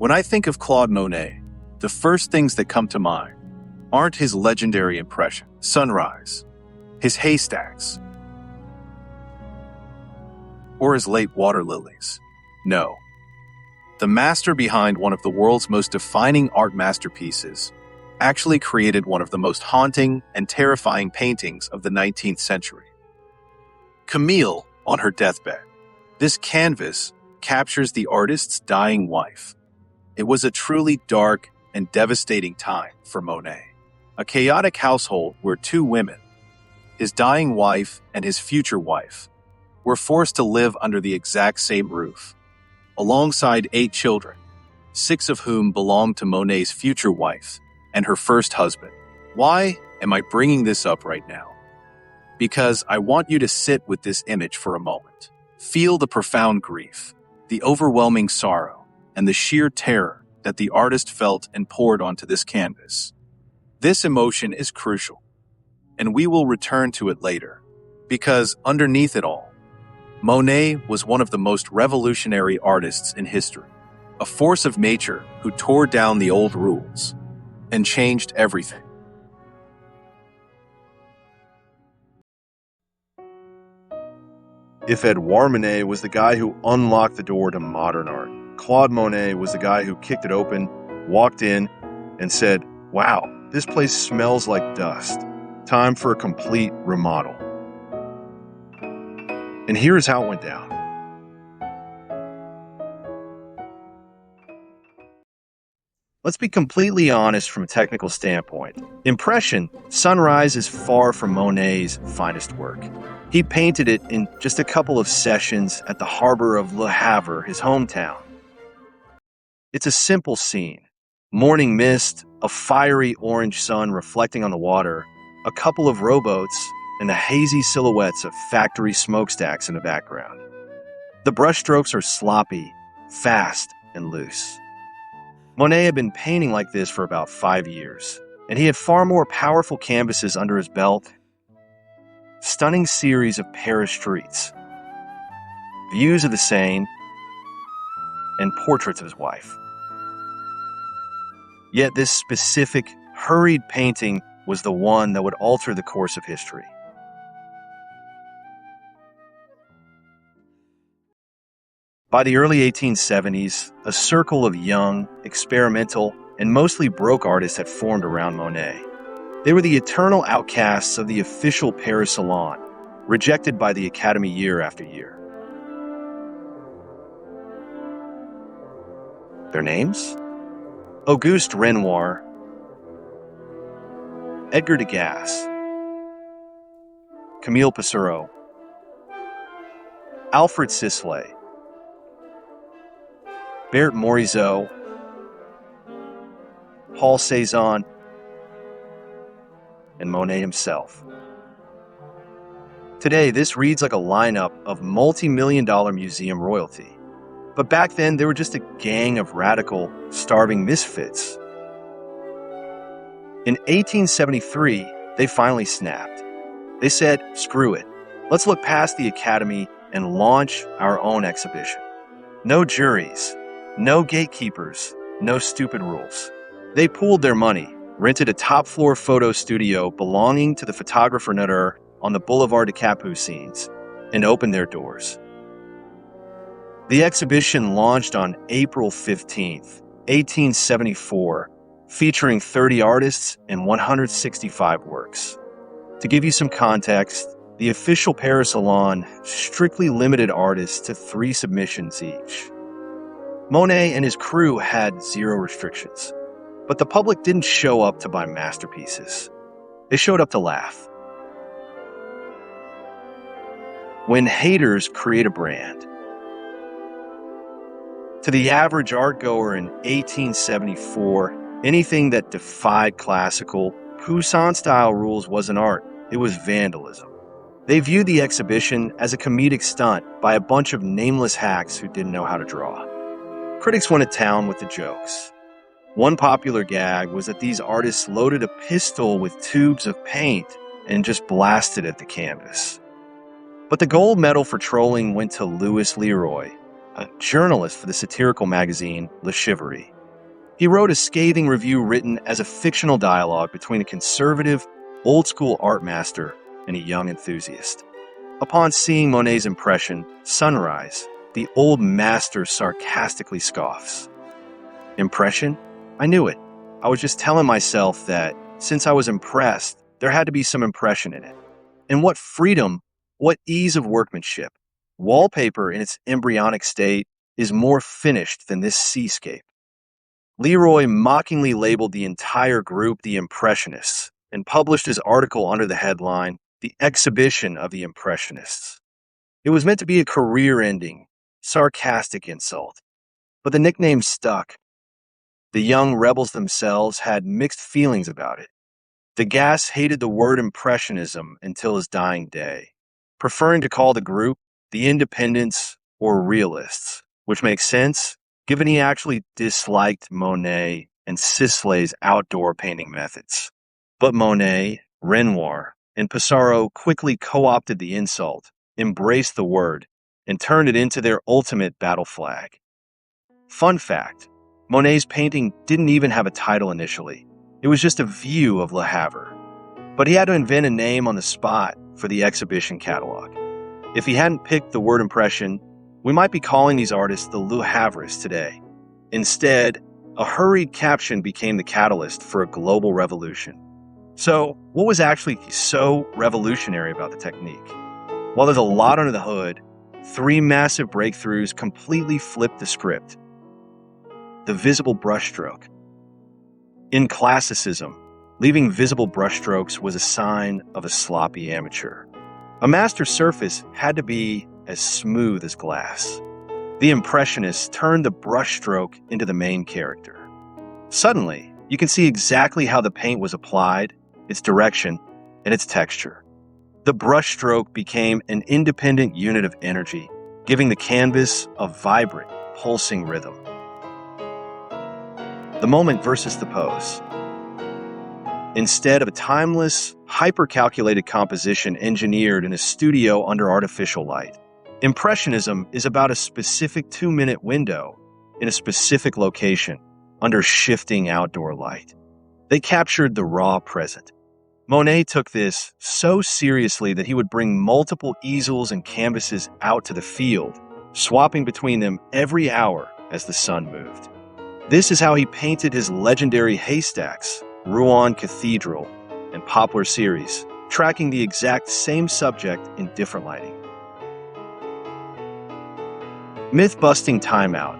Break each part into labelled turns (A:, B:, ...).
A: When I think of Claude Monet, the first things that come to mind aren't his legendary impression, Sunrise, his haystacks, or his late water lilies. No. The master behind one of the world's most defining art masterpieces actually created one of the most haunting and terrifying paintings of the 19th century. Camille on her deathbed. This canvas captures the artist's dying wife. It was a truly dark and devastating time for Monet. A chaotic household where two women, his dying wife and his future wife, were forced to live under the exact same roof, alongside 8 children, 6 of whom belonged to Monet's future wife and her first husband. Why am I bringing this up right now? Because I want you to sit with this image for a moment. Feel the profound grief, the overwhelming sorrow, and the sheer terror that the artist felt and poured onto this canvas. This emotion is crucial, and we will return to it later, because underneath it all, Monet was one of the most revolutionary artists in history, a force of nature who tore down the old rules and changed everything.
B: If Edouard Monet was the guy who unlocked the door to modern art, Claude Monet was the guy who kicked it open, walked in, and said, "Wow, this place smells like dust. Time for a complete remodel." And here's how it went down. Let's be completely honest from a technical standpoint. Impression, Sunrise is far from Monet's finest work. He painted it in just a couple of sessions at the harbor of Le Havre, his hometown. It's a simple scene. Morning mist, a fiery orange sun reflecting on the water, a couple of rowboats, and the hazy silhouettes of factory smokestacks in the background. The brushstrokes are sloppy, fast, and loose. Monet had been painting like this for about 5 years, and he had far more powerful canvases under his belt. Stunning series of Paris streets, views of the Seine, and portraits of his wife. Yet this specific, hurried painting was the one that would alter the course of history. By the early 1870s, a circle of young, experimental, and mostly broke artists had formed around Monet. They were the eternal outcasts of the official Paris Salon, rejected by the Academy year after year. Their names? Auguste Renoir, Edgar Degas, Camille Pissarro, Alfred Sisley, Berthe Morisot, Paul Cézanne, and Monet himself. Today, this reads like a lineup of multi-million-dollar museum royalty. But back then, they were just a gang of radical, starving misfits. In 1873, they finally snapped. They said, "Screw it. Let's look past the Academy and launch our own exhibition. No juries, no gatekeepers, no stupid rules." They pooled their money, rented a top-floor photo studio belonging to the photographer Nittis on the Boulevard de Capucines, and opened their doors. The exhibition launched on April 15th, 1874, featuring 30 artists and 165 works. To give you some context, the official Paris Salon strictly limited artists to 3 submissions each. Monet and his crew had 0 restrictions, but the public didn't show up to buy masterpieces. They showed up to laugh. When haters create a brand. To the average art-goer in 1874, anything that defied classical, Poussin-style rules wasn't art, it was vandalism. They viewed the exhibition as a comedic stunt by a bunch of nameless hacks who didn't know how to draw. Critics went to town with the jokes. One popular gag was that these artists loaded a pistol with tubes of paint and just blasted at the canvas. But the gold medal for trolling went to Louis Leroy, a journalist for the satirical magazine Le Chivalry. He wrote a scathing review written as a fictional dialogue between a conservative, old-school art master and a young enthusiast. Upon seeing Monet's impression, Sunrise, the old master sarcastically scoffs. Impression? I knew it. I was just telling myself that, since I was impressed, there had to be some impression in it. And what freedom, what ease of workmanship. Wallpaper in its embryonic state is more finished than this seascape. Leroy mockingly labeled the entire group the Impressionists and published his article under the headline, The Exhibition of the Impressionists. It was meant to be a career-ending, sarcastic insult, but the nickname stuck. The young rebels themselves had mixed feelings about it. Degas hated the word Impressionism until his dying day, preferring to call the group the Independents or Realists, which makes sense given he actually disliked Monet and Sisley's outdoor painting methods. But Monet, Renoir, and Pissarro quickly co-opted the insult, embraced the word, and turned it into their ultimate battle flag. Fun fact, Monet's painting didn't even have a title initially. It was just a view of Le Havre. But he had to invent a name on the spot for the exhibition catalog. If he hadn't picked the word impression, we might be calling these artists the Le Havres today. Instead, a hurried caption became the catalyst for a global revolution. So, what was actually so revolutionary about the technique? While there's a lot under the hood, 3 massive breakthroughs completely flipped the script. The visible brushstroke. In classicism, leaving visible brushstrokes was a sign of a sloppy amateur. A master surface had to be as smooth as glass. The Impressionists turned the brushstroke into the main character. Suddenly, you can see exactly how the paint was applied, its direction, and its texture. The brushstroke became an independent unit of energy, giving the canvas a vibrant, pulsing rhythm. The moment versus the pose. Instead of a timeless, hyper-calculated composition engineered in a studio under artificial light, Impressionism is about a specific 2-minute window in a specific location under shifting outdoor light. They captured the raw present. Monet took this so seriously that he would bring multiple easels and canvases out to the field, swapping between them every hour as the sun moved. This is how he painted his legendary haystacks, Rouen Cathedral, and Poplar series, tracking the exact same subject in different lighting. Myth-busting timeout.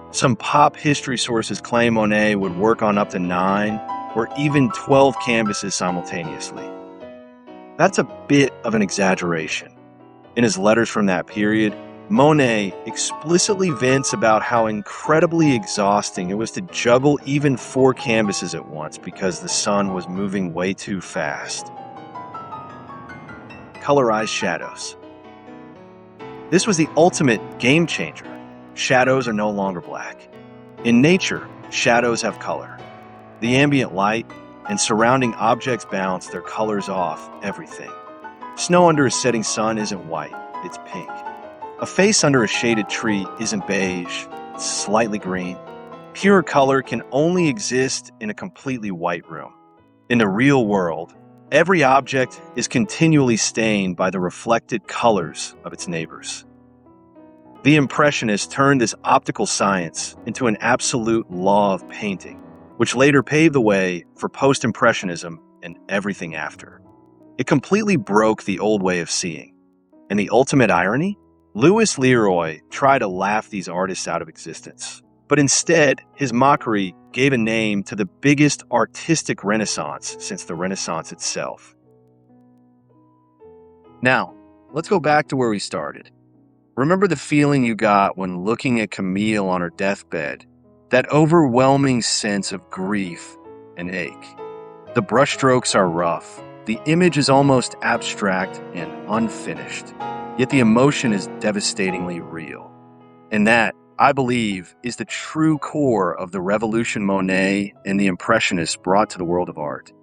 B: Some pop history sources claim Monet would work on up to 9 or even 12 canvases simultaneously. That's a bit of an exaggeration. In his letters from that period, Monet explicitly vents about how incredibly exhausting it was to juggle even 4 canvases at once because the sun was moving way too fast. Colorized shadows. This was the ultimate game changer. Shadows are no longer black. In nature, shadows have color. The ambient light and surrounding objects bounce their colors off everything. Snow under a setting sun isn't white, it's pink. A face under a shaded tree isn't beige, it's slightly green. Pure color can only exist in a completely white room. In the real world, every object is continually stained by the reflected colors of its neighbors. The Impressionists turned this optical science into an absolute law of painting, which later paved the way for post-impressionism and everything after. It completely broke the old way of seeing. And the ultimate irony? Louis Leroy tried to laugh these artists out of existence, but instead, his mockery gave a name to the biggest artistic renaissance since the Renaissance itself. Now, let's go back to where we started. Remember the feeling you got when looking at Camille on her deathbed? That overwhelming sense of grief and ache. The brushstrokes are rough. The image is almost abstract and unfinished. Yet the emotion is devastatingly real. And that, I believe, is the true core of the revolution Monet and the Impressionists brought to the world of art.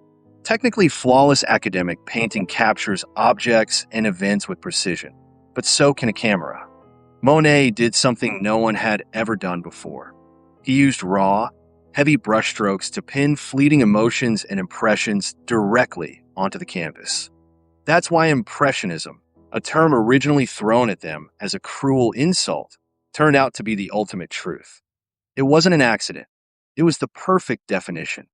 B: Technically flawless academic painting captures objects and events with precision, but so can a camera. Monet did something no one had ever done before. He used raw, heavy brushstrokes to pin fleeting emotions and impressions directly onto the canvas. That's why Impressionism, a term originally thrown at them as a cruel insult, turned out to be the ultimate truth. It wasn't an accident. It was the perfect definition.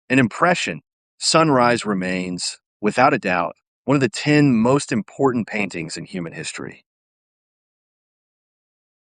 B: An impression, Sunrise remains, without a doubt, one of the 10 most important paintings in human history.